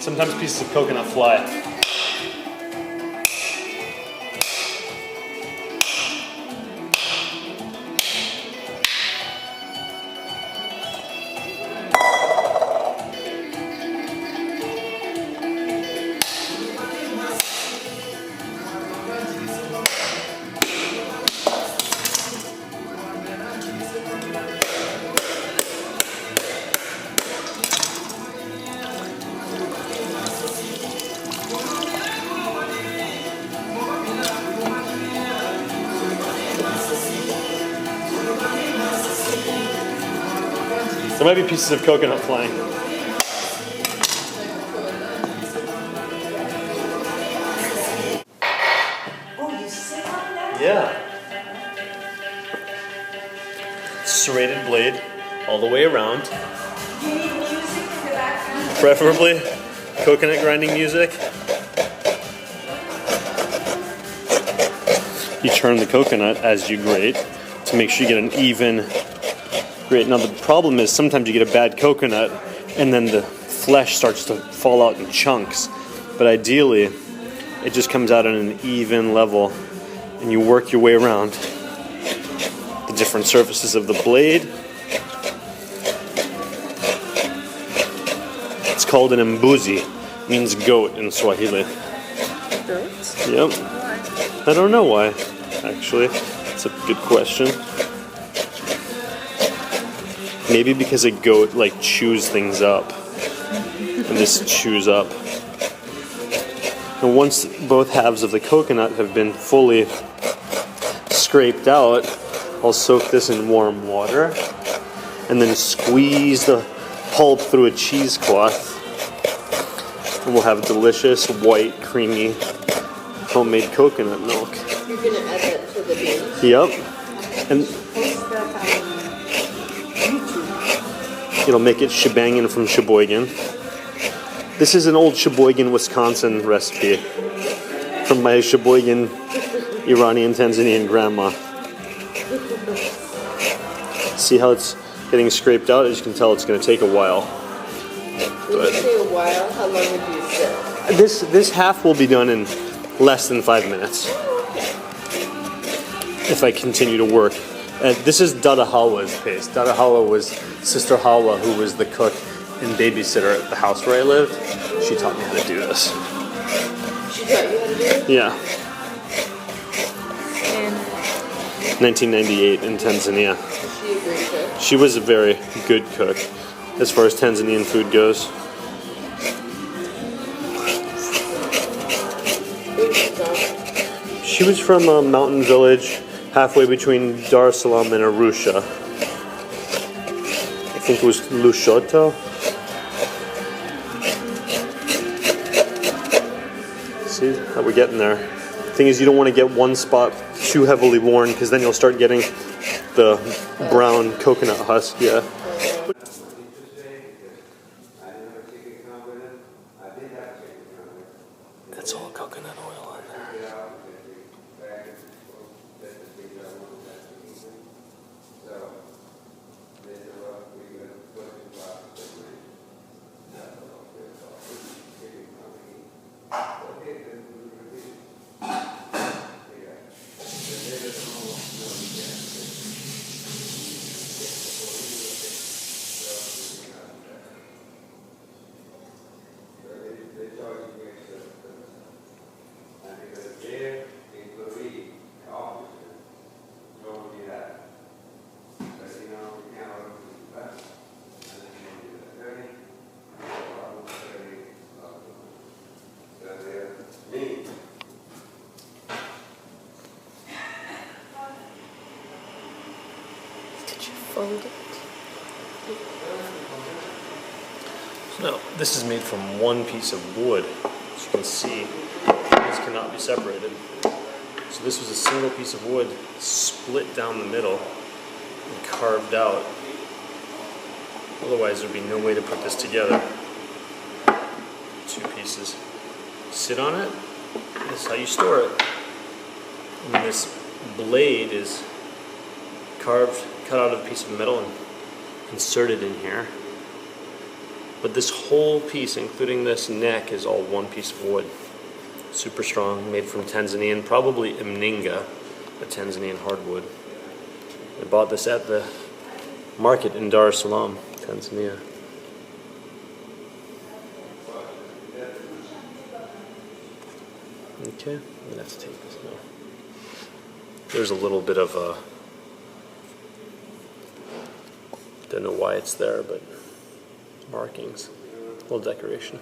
Sometimes pieces of coconut fly. There might be pieces of coconut flying. Oh, you sit on that? Yeah. Serrated blade all the way around. Do you need music in the background? Preferably coconut grinding music. You turn the coconut as you grate to make sure you get an even grate. Now the problem is sometimes you get a bad coconut and then the flesh starts to fall out in chunks. But ideally, it just comes out on an even level and you work your way around the different surfaces of the blade. It's called an Mbuzi, means goat in Swahili. Goats? Yep. Why? I don't know why, actually. It's a good question. Maybe because a goat like chews things up. And this chews up. And once both halves of the coconut have been fully scraped out, I'll soak this in warm water and then squeeze the pulp through a cheesecloth. And we'll have delicious, white, creamy, homemade coconut milk. You're going to add that to the beans? Yep. And Post that on YouTube. it'll make it shebangin from Sheboygan. This is an old Sheboygan, Wisconsin recipe from my Sheboygan, Iranian, Tanzanian grandma. See how it's getting scraped out? As you can tell, it's going to take a while. When you say a while, how long would you sit? This half will be done in less than 5 minutes if I continue to work. This is Dada Halwa's paste. Dada Halwa was Sister Halwa, who was the cook and babysitter at the house where I lived. She taught me how to do this. She taught you how to do it? Yeah, And 1998 in Tanzania. is she a great cook? She was a very good cook as far as Tanzanian food goes. Where was she from? She was from a mountain village halfway between Dar es Salaam and Arusha. I think it was Lushoto. See how we're getting there. Thing is, you don't want to get one spot too heavily worn because then you'll start getting the brown coconut husk. Yeah. That's all coconut oil in there. Fold it. No, this is made from one piece of wood. As you can see, these cannot be separated. So this was a single piece of wood split down the middle and carved out. Otherwise there'd be no way to put this together. Two pieces. Sit on it. This is how you store it. And this blade is cut out of a piece of metal and inserted in here. But this whole piece, including this neck, is all one piece of wood. Super strong, made from Tanzanian, probably Mninga, a Tanzanian hardwood. I bought this at the market in Dar es Salaam, Tanzania. Okay, I'm gonna have to take this now. There's a little bit of a, don't know why it's there, but markings, a little decoration.